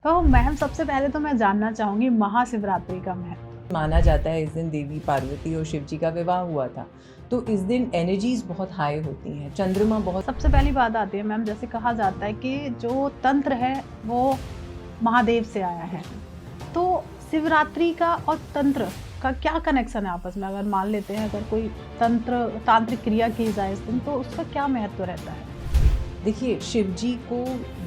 तो मैम सबसे पहले तो मैं जानना चाहूंगी महाशिवरात्रि का महत्व। माना जाता है इस दिन देवी पार्वती और शिव जी का विवाह हुआ था। तो इस दिन एनर्जीज बहुत हाई होती हैं, चंद्रमा बहुत। सबसे पहली बात आती है मैम, जैसे कहा जाता है कि जो तंत्र है वो महादेव से आया है, तो शिवरात्रि का और तंत्र का क्या कनेक्शन है आपस में? अगर मान लेते हैं अगर कोई तांत्रिक क्रिया की जाए इस दिन, तो उसका क्या महत्व रहता है? देखिए, शिव जी को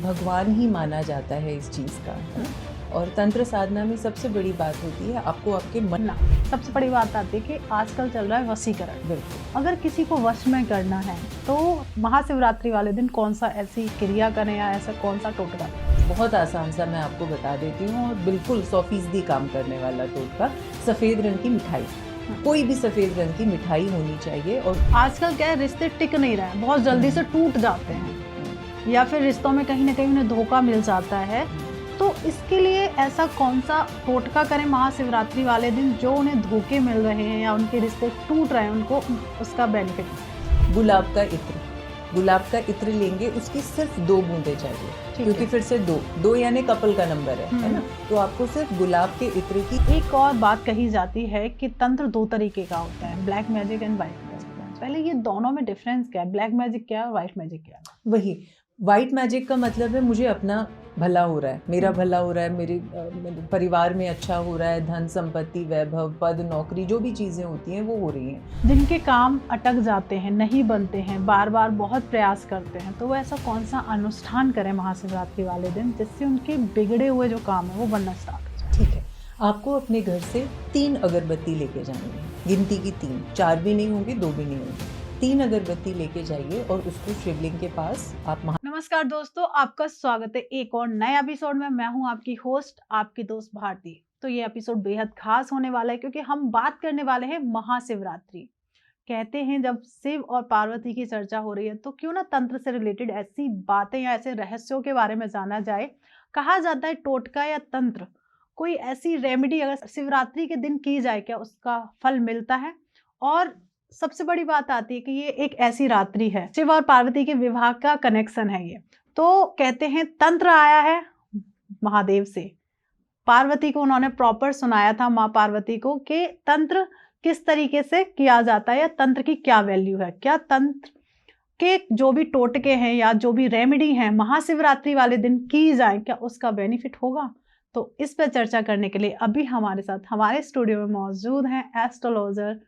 भगवान ही माना जाता है इस चीज़ का, है ना? और तंत्र साधना में सबसे बड़ी बात होती है आपको आपके मन। ना, सबसे बड़ी बात आती है कि आजकल चल रहा है वशीकरण। बिल्कुल। अगर किसी को वश में करना है तो महाशिवरात्रि वाले दिन कौन सा ऐसी क्रिया करें या ऐसा कौन सा टोटका? बहुत आसान सा मैं आपको बता देती हूँ और बिल्कुल 100% काम करने वाला टोटका। सफ़ेद रंग की मिठाई, कोई भी सफ़ेद रंग की मिठाई होनी चाहिए। और आजकल क्या है, रिश्ते टिक नहीं रहे हैं, बहुत जल्दी से टूट जाते हैं या फिर रिश्तों में कहीं ना कहीं उन्हें धोखा मिल जाता है। तो इसके लिए ऐसा कौन सा टोटका करें महाशिवरात्रि वाले दिन जो उन्हें धोखे मिल रहे हैं या उनके रिश्ते टूट रहे हैं, उनको उसका बेनिफिट? गुलाब का इत्र, गुलाब का इत्र लेंगे, उसकी सिर्फ 2 बूंदे चाहिए, क्योंकि फिर से दो यानी कपल का नंबर है ना? तो आपको सिर्फ गुलाब के इत्र की। एक और बात कही जाती है कि तंत्र 2 तरीके का होता है, black magic and white magic. पहले ये दोनों में डिफरेंस क्या है? ब्लैक मैजिक क्या है और व्हाइट मैजिक क्या है? वही वाइट मैजिक का मतलब है मुझे अपना भला हो रहा है, मेरा भला हो रहा है, मेरे परिवार में अच्छा हो रहा है, धन संपत्ति वैभव पद नौकरी जो भी चीज़ें होती हैं वो हो रही हैं। जिनके काम अटक जाते हैं, नहीं बनते हैं, बार बार बहुत प्रयास करते हैं, तो वो ऐसा कौन सा अनुष्ठान करें महाशिवरात्रि वाले दिन जिससे उनके बिगड़े हुए जो काम है वो बनना स्टार्ट हो जाए? ठीक है, आपको अपने घर से 3 अगरबत्ती लेके जानी है, गिनती की 3, 4 भी नहीं होंगी, 2 भी नहीं होंगी। 3 अगरबत्ती लेके जाइए और उसको शिवलिंग के पास आप नमस्कार दोस्तों, आपका स्वागत है एक और नए एपिसोड में। मैं हूं आपकी होस्ट, आपकी दोस्त भारती। तो ये एपिसोड बेहद खास होने वाला है क्योंकि हम बात करने वाले हैं महाशिवरात्रि। कहते हैं जब शिव और पार्वती की चर्चा हो रही है तो क्यों ना तंत्र से रिलेटेड ऐसी बातें या ऐसे रहस्यों के बारे में जाना जाए। कहा जाता है टोटका या तंत्र, कोई ऐसी रेमेडी अगर शिवरात्रि के दिन की जाए क्या उसका फल मिलता है? और सबसे बड़ी बात आती है कि ये एक ऐसी रात्रि है, शिव और पार्वती के विवाह का कनेक्शन है ये। तो कहते हैं तंत्र आया है महादेव से, पार्वती को उन्होंने प्रॉपर सुनाया था माँ पार्वती को कि तंत्र किस तरीके से किया जाता है या तंत्र की क्या वैल्यू है, क्या तंत्र के जो भी टोटके हैं या जो भी रेमेडी हैं महाशिवरात्रि वाले दिन की जाए क्या उसका बेनिफिट होगा? तो इस पर चर्चा करने के लिए अभी हमारे साथ हमारे स्टूडियो में मौजूद हैं एस्ट्रोलॉजर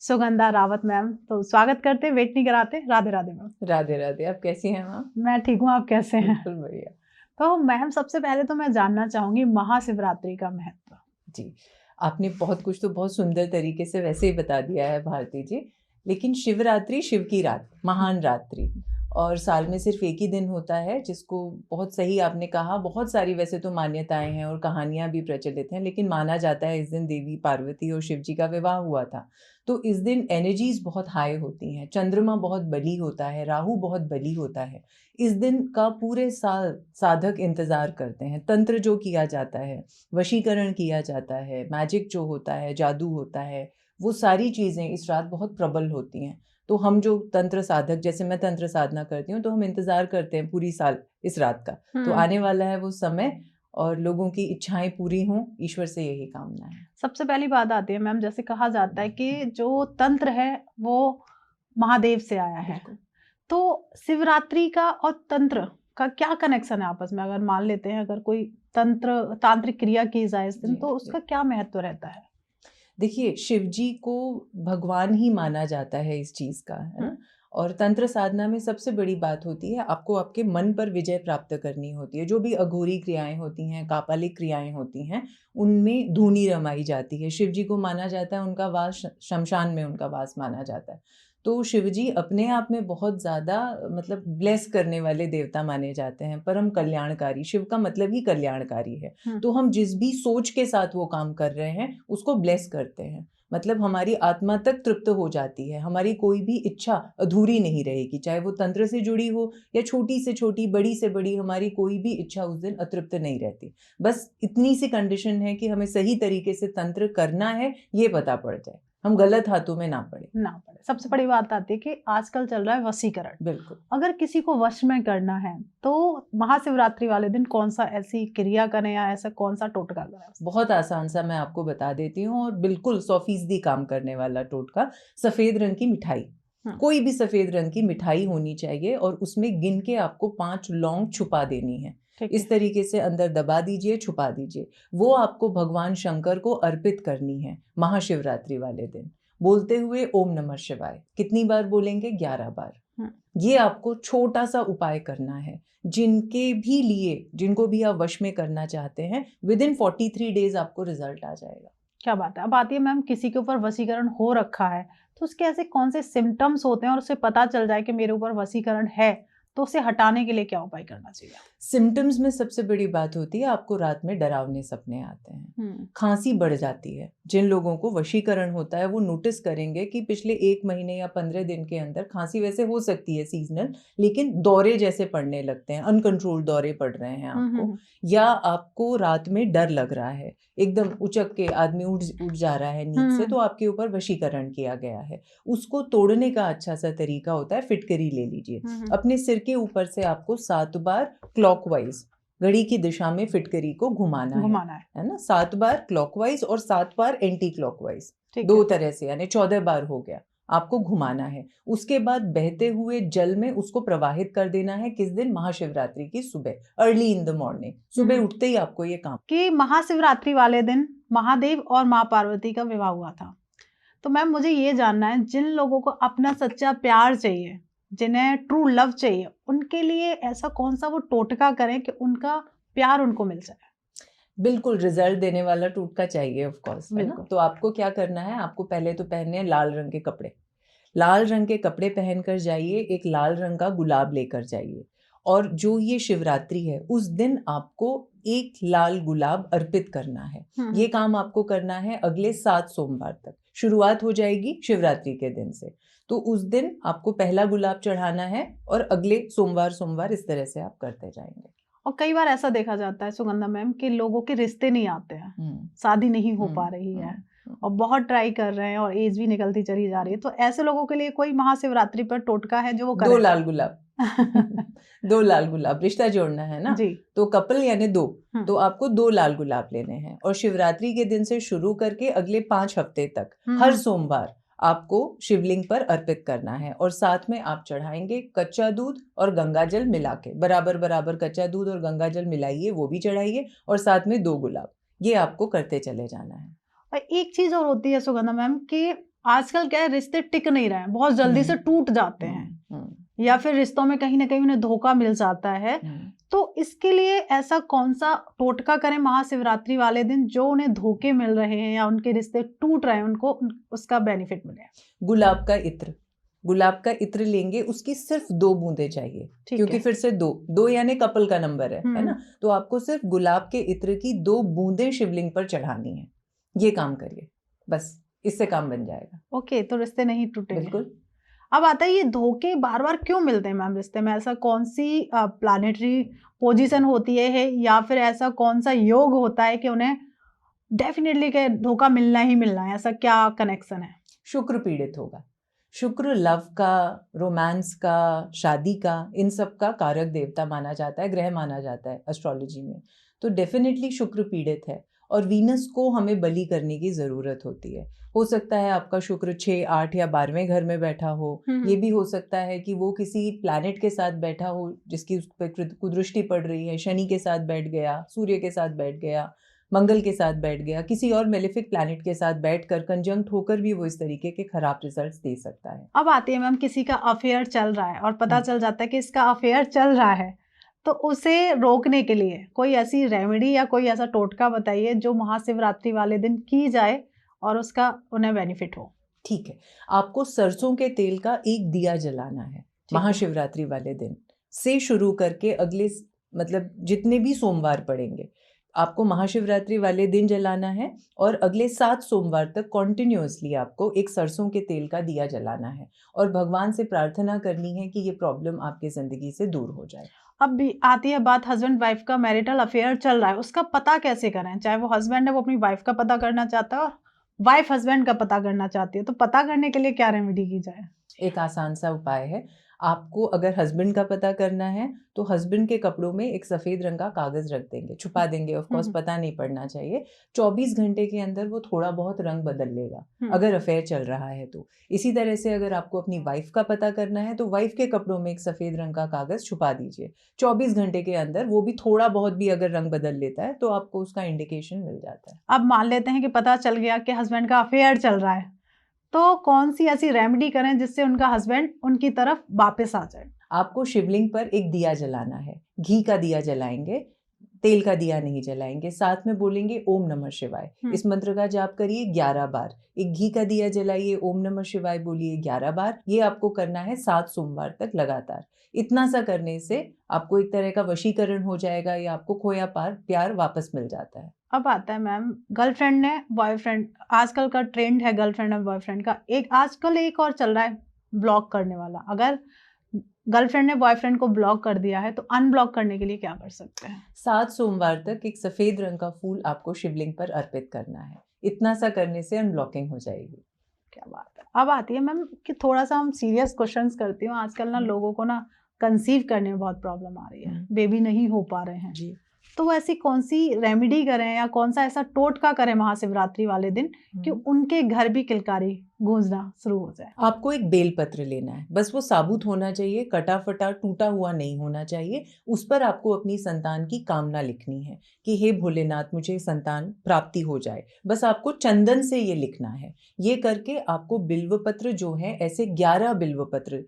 सुगंधा रावत मैम। तो स्वागत करते, वेट नहीं कराते। राधे राधे मैम। राधे राधे। आप कैसी हैं मैम? मैं ठीक हूँ, आप कैसे हैं? बिल्कुल बढ़िया। तो मैम सबसे पहले तो मैं जानना चाहूंगी महाशिवरात्रि का महत्व। जी, आपने बहुत कुछ तो बहुत सुंदर तरीके से वैसे ही बता दिया है भारती जी। लेकिन शिवरात्रि शिव की रात, महान रात्रि, और साल में सिर्फ एक ही दिन होता है जिसको बहुत सही आपने कहा। बहुत सारी वैसे तो मान्यताएं हैं और कहानियां भी प्रचलित हैं, लेकिन माना जाता है इस दिन देवी पार्वती और शिव जी का विवाह हुआ था। तो इस दिन एनर्जीज बहुत हाई होती हैं, चंद्रमा बहुत बली होता है, राहु बहुत बली होता है। इस दिन का पूरे साल साधक इंतजार करते हैं। तंत्र जो किया जाता है, वशीकरण किया जाता है, मैजिक जो होता है, जादू होता है, वो सारी चीज़ें इस रात बहुत प्रबल होती हैं। तो हम जो तंत्र साधक, जैसे मैं तंत्र साधना करती हूँ, तो हम इंतज़ार करते हैं पूरी साल इस रात का। तो आने वाला है वो समय और लोगों की इच्छाएं पूरी हों, ईश्वर से यही कामना है। सबसे पहली बात आती है मैम, जैसे कहा जाता है कि जो तंत्र है वो महादेव से आया है, तो शिवरात्रि का और तंत्र का क्या कनेक्शन है आपस में? अगर मान लेते हैं अगर कोई तांत्रिक क्रिया की जाए इस दिन, तो उसका क्या महत्व रहता है? देखिए, शिव जी को भगवान ही माना जाता है इस चीज़ का, है ना? और तंत्र साधना में सबसे बड़ी बात होती है आपको आपके मन पर विजय प्राप्त करनी होती है। जो भी अघोरी क्रियाएं होती हैं, कापालिक क्रियाएं होती हैं, उनमें धूनी रमाई जाती है। शिव जी को माना जाता है, उनका वास शमशान में उनका वास माना जाता है। तो शिव जी अपने आप में बहुत ज़्यादा मतलब ब्लेस करने वाले देवता माने जाते हैं, परम कल्याणकारी। शिव का मतलब ही कल्याणकारी है। तो हम जिस भी सोच के साथ वो काम कर रहे हैं उसको ब्लेस करते हैं, मतलब हमारी आत्मा तक तृप्त हो जाती है, हमारी कोई भी इच्छा अधूरी नहीं रहेगी, चाहे वो तंत्र से जुड़ी हो या छोटी से छोटी, बड़ी से बड़ी, हमारी कोई भी इच्छा उस दिन अतृप्त नहीं रहती। बस इतनी सी कंडीशन है कि हमें सही तरीके से तंत्र करना है, ये पता पड़ जाए। हम गलत हाथों में ना पड़े। सबसे बड़ी बात आती है कि आजकल चल रहा है वशीकरण। बिल्कुल। अगर किसी को वश में करना है तो महाशिवरात्रि वाले दिन कौन सा ऐसी क्रिया करें या ऐसा कौन सा टोटका करें? बहुत आसान सा मैं आपको बता देती हूँ, और बिल्कुल 100% काम करने वाला टोटका। सफेद रंग की मिठाई, कोई भी सफेद रंग की मिठाई होनी चाहिए, और उसमें गिन के आपको 5 लौंग छुपा देनी है। इस तरीके से अंदर दबा दीजिए, छुपा दीजिए। वो आपको भगवान शंकर को अर्पित करनी है महाशिवरात्रि वाले दिन, बोलते हुए ओम नमः शिवाय। कितनी बार बोलेंगे? 11 बार। ये आपको छोटा सा उपाय करना है। जिनको भी आप वश में करना चाहते हैं, विदिन 43 डेज आपको रिजल्ट आ जाएगा। क्या बात है। अब आती है मैम, किसी के ऊपर वशीकरण हो रखा है तो उसके ऐसे कौन से सिम्टम्स होते हैं और उसे पता चल जाए कि मेरे ऊपर वशीकरण है, तो उसे हटाने के लिए क्या उपाय करना चाहिए? सिम्टम्स में सबसे बड़ी बात होती है, आपको रात में डरावने सपने आते हैं, खांसी बढ़ जाती है। जिन लोगों को वशीकरण होता है वो नोटिस करेंगे कि पिछले 1 महीने या 15 दिन के अंदर खांसी वैसे हो सकती है सीजनल, लेकिन दौरे जैसे पड़ने लगते हैं, अनकंट्रोल्ड दौरे पड़ रहे हैं आपको, या आपको रात में डर लग रहा है, एकदम उचक के आदमी उठ जा रहा है नींद से, तो आपके ऊपर वशीकरण किया गया है। उसको तोड़ने का अच्छा सा तरीका होता है, फिटकरी ले लीजिए, अपने सिर के ऊपर से आपको 7 बार क्लॉकवाइज घड़ी की दिशा में फिटकरी को घुमाना है ना, 7 बार क्लॉकवाइज और 7 बार एंटी क्लॉकवाइज, 2 तरह से, यानी 14 बार हो गया, आपको घुमाना है। उसके बाद बहते हुए जल में उसको प्रवाहित कर देना है। किस दिन? महाशिवरात्रि की सुबह, अर्ली इन द मॉर्निंग, सुबह उठते ही आपको ये काम। कि महाशिवरात्रि वाले दिन महादेव और माँ पार्वती का विवाह हुआ था, तो मैम मुझे ये जानना है, जिन लोगों को अपना सच्चा प्यार चाहिए, जिन्हें ट्रू लव चाहिए, उनके लिए ऐसा कौन सा वो टोटका करें कि उनका प्यार उनको मिल जाए? बिल्कुल रिजल्ट देने वाला टोटका चाहिए ऑफ कोर्स, है ना। तो आपको क्या करना है, आपको पहले तो पहनने हैं लाल रंग के कपड़े। लाल रंग के कपड़े पहनकर जाइए, एक लाल रंग का गुलाब लेकर जाइए, और जो ये शिवरात्रि है उस दिन आपको एक लाल गुलाब अर्पित करना है। ये काम आपको करना है अगले 7 सोमवार तक। शुरुआत हो जाएगी शिवरात्रि के दिन से, तो उस दिन आपको पहला गुलाब चढ़ाना है, और अगले सोमवार इस तरह से आप करते जाएंगे। और कई बार ऐसा देखा जाता है सुगंधा मैम कि लोगों के रिश्ते नहीं आते हैं, शादी नहीं हो पा रही है, और बहुत ट्राई कर रहे हैं और एज भी निकलती चली जा रही है, तो ऐसे लोगों के लिए कोई महाशिवरात्रि पर टोटका है जो वो करें? 2 लाल गुलाब 2 लाल गुलाब, रिश्ता जोड़ना है ना जी। तो कपल यानी 2, तो आपको 2 लाल गुलाब लेने हैं, और शिवरात्रि के दिन से शुरू करके अगले 5 हफ्ते तक हर सोमवार आपको शिवलिंग पर अर्पित करना है, और साथ में आप चढ़ाएंगे कच्चा दूध और गंगा जल मिला के, बराबर कच्चा दूध और गंगा जल मिलाइए, वो भी चढ़ाइए, और साथ में 2 गुलाब। ये आपको करते चले जाना है। और एक चीज और होती है सुगंधा मैम कि आजकल क्या है, रिश्ते टिक नहीं रहे हैं, बहुत जल्दी से टूट जाते हैं, या फिर रिश्तों में कहीं ना कहीं उन्हें धोखा मिल जाता है, तो इसके लिए ऐसा कौन सा टोटका करें महाशिवरात्रि वाले दिन जो उन्हें धोखे मिल रहे हैं या उनके रिश्ते टूट रहे हैं, उनको उसका बेनिफिट मिले? गुलाब का इत्र लेंगे, उसकी सिर्फ 2 बूंदे चाहिए, क्योंकि फिर से 2 यानी कपल का नंबर है ना, तो आपको सिर्फ गुलाब के इत्र की 2 बूंदे शिवलिंग पर चढ़ानी है। ये काम करिए, बस इससे काम बन जाएगा। ओके, तो रिश्ते नहीं टूटेंगे। बिल्कुल। अब आता है ये धोखे बार बार क्यों मिलते हैं मैम रिश्ते में? ऐसा कौन सी प्लैनेटरी पोजीशन होती है, या फिर ऐसा कौन सा योग होता है कि उन्हें डेफिनेटली के धोखा मिलना ही मिलना है? ऐसा क्या कनेक्शन है? शुक्र पीड़ित होगा। शुक्र लव का, रोमांस का, शादी का, इन सब का कारक देवता माना जाता है, ग्रह माना जाता है एस्ट्रोलॉजी में, तो डेफिनेटली शुक्र पीड़ित है, और वीनस को हमें बलि करने की ज़रूरत होती है। हो सकता है आपका शुक्र 6, 8 या 12वें घर में बैठा हो, ये भी हो सकता है कि वो किसी प्लैनेट के साथ बैठा हो जिसकी उस पर कुदृष्टि पड़ रही है, शनि के साथ बैठ गया, सूर्य के साथ बैठ गया, मंगल के साथ बैठ गया, किसी और मेलेफिक प्लैनेट के साथ बैठकर कंजंक्ट होकर भी वो इस तरीके के खराब रिजल्ट्स दे सकता है। अब आती है मैम, किसी का अफेयर चल रहा है और पता चल जाता है कि इसका अफेयर चल रहा है, तो उसे रोकने के लिए कोई ऐसी रेमेडी या कोई ऐसा टोटका बताइए जो महाशिवरात्रि वाले दिन की जाए और उसका उन्हें बेनिफिट हो। ठीक है, आपको सरसों के तेल का एक दिया जलाना है महाशिवरात्रि वाले दिन से शुरू करके अगले मतलब जितने भी सोमवार पड़ेंगे आपको महाशिवरात्रि वाले दिन जलाना है, और अगले 7 सोमवार तक कॉन्टिन्यूसली आपको एक सरसों के तेल का दिया जलाना है, और भगवान से प्रार्थना करनी है कि ये प्रॉब्लम आपकी जिंदगी से दूर हो जाए। अब भी आती है बात, हस्बैंड वाइफ का मैरिटल अफेयर चल रहा है, उसका पता कैसे करें? चाहे वो हस्बैंड है, वो अपनी वाइफ का पता करना चाहता है, और वाइफ हस्बैंड का पता करना चाहती है, तो पता करने के लिए क्या रेमेडी की जाए? एक आसान सा उपाय है। आपको अगर हस्बैंड का पता करना है तो हस्बैंड के कपड़ों में एक सफ़ेद रंग का कागज़ रख देंगे, छुपा देंगे, ऑफ कोर्स पता नहीं पड़ना चाहिए। 24 घंटे के अंदर वो थोड़ा बहुत रंग बदल लेगा, अगर अफेयर चल रहा है तो। इसी तरह से अगर आपको अपनी वाइफ का पता करना है तो वाइफ के कपड़ों में एक सफ़ेद रंग का कागज़ छुपा दीजिए। 24 घंटे के अंदर वो भी थोड़ा बहुत भी अगर रंग बदल लेता है तो आपको उसका इंडिकेशन मिल जाता है। अब मान लेते हैं कि पता चल गया कि हस्बैंड का अफेयर चल रहा है, तो कौन सी ऐसी रेमेडी करें जिससे उनका हस्बैंड उनकी तरफ वापस आ जाए? आपको शिवलिंग पर एक दिया जलाना है, घी का दिया जलाएंगे, तेल का दिया नहीं जलाएंगे। साथ में बोलेंगे ओम नमः शिवाय। इस मंत्र का जाप करिए 11 बार। एक घी का दिया जलाइए, ओम नमः शिवाय बोलिए 11 बार। ये आपको करना है 7 सोमवार तक लगातार। इतना सा करने से आपको एक तरह का वशीकरण हो जाएगा या आपको खोया प्यार वापस मिल जाता है। अब आता है मैम, गर्लफ्रेंड ने बॉयफ्रेंड, आजकल का ट्रेंड है गर्लफ्रेंड और बॉयफ्रेंड का, आजकल एक और चल रहा है ब्लॉक करने वाला। अगर गर्लफ्रेंड ने बॉयफ्रेंड को ब्लॉक कर दिया है तो अनब्लॉक करने के लिए क्या कर सकते हैं? 7 सोमवार तक एक सफ़ेद रंग का फूल आपको शिवलिंग पर अर्पित करना है। इतना सा करने से अनब्लॉकिंग हो जाएगी। क्या बात है। अब आती है मैम कि थोड़ा सा हम सीरियस क्वेश्चंस करती हूँ। आजकल ना लोगों को ना कंसीव करने में बहुत प्रॉब्लम आ रही है, बेबी नहीं हो पा रहे हैं जी। तो ऐसी कौन सी रेमेडी करें या कौन सा ऐसा टोटका करें महाशिवरात्रि वाले दिन कि उनके घर भी किलकारी गूंजना शुरू हो जाए? आपको एक बेलपत्र लेना है, बस वो साबुत होना चाहिए, कटा फटा टूटा हुआ नहीं होना चाहिए। उस पर आपको अपनी संतान की कामना लिखनी है कि हे भोलेनाथ मुझे संतान प्राप्ति हो जाए। बस आपको चंदन से ये लिखना है। ये करके आपको बिल्वपत्र जो है, ऐसे 11 बिल्वपत्र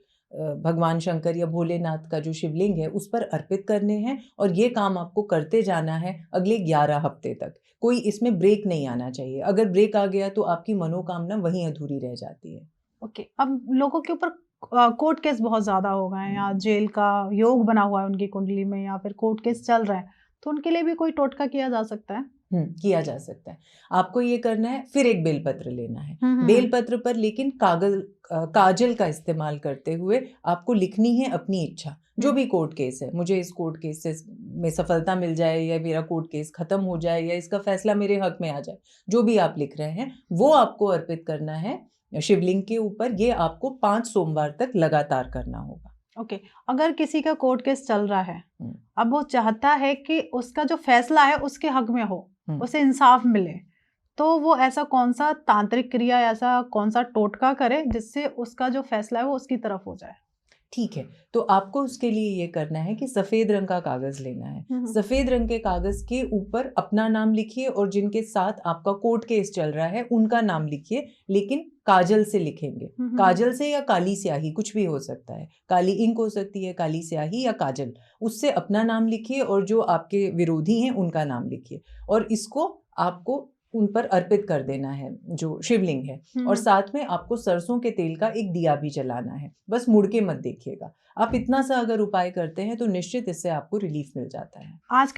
भगवान शंकर या भोलेनाथ का जो शिवलिंग है उस पर अर्पित करने हैं और ये काम आपको करते जाना है अगले 11 हफ्ते तक। कोई इसमें ब्रेक नहीं आना चाहिए। अगर ब्रेक आ गया तो आपकी मनोकामना वहीं अधूरी रह जाती है। ओके। अब लोगों के ऊपर कोर्ट केस बहुत ज़्यादा हो गए हैं या जेल का योग बना हुआ है उनकी कुंडली में या फिर कोर्ट केस चल रहे हैं, तो उनके लिए भी कोई टोटका किया जा सकता है? किया जा सकता है। आपको ये करना है, फिर एक बेलपत्र लेना है। बेलपत्र पर लेकिन काजल का इस्तेमाल करते हुए आपको लिखनी है अपनी इच्छा। जो भी कोर्ट केस है, मुझे इस कोर्ट केस से में सफलता मिल जाए या मेरा कोर्ट केस खत्म हो जाए या इसका फैसला मेरे हक में आ जाए, जो भी आप लिख रहे हैं वो आपको अर्पित करना है शिवलिंग के ऊपर। ये आपको 5 सोमवार तक लगातार करना होगा। ओके। अगर किसी का कोर्ट केस चल रहा है, अब वो चाहता है कि उसका जो फैसला है उसके हक में हो, उसे इंसाफ मिले, तो वो ऐसा कौन सा तांत्रिक क्रिया, ऐसा कौन सा टोटका करे जिससे उसका जो फैसला है वो उसकी तरफ हो जाए? ठीक है, तो आपको उसके लिए ये करना है कि सफ़ेद रंग का कागज़ लेना है। सफ़ेद रंग के कागज़ के ऊपर अपना नाम लिखिए और जिनके साथ आपका कोर्ट केस चल रहा है उनका नाम लिखिए, लेकिन काजल से लिखेंगे। काजल से या काली स्याही, कुछ भी हो सकता है। काली इंक हो सकती है, काली स्याही या काजल। उससे अपना नाम लिखिए और जो आपके विरोधी हैं उनका नाम लिखिए और इसको आपको उन पर अर्पित कर देना है जो शिवलिंग है। और साथ में आपको सरसों के तेल का एक दिया भी जलाना है। बस मुड़ के मत देखिएगा। आप इतना सा अगर उपाय करते हैं तो निश्चित इससे आपको रिलीफ मिल जाता है। आज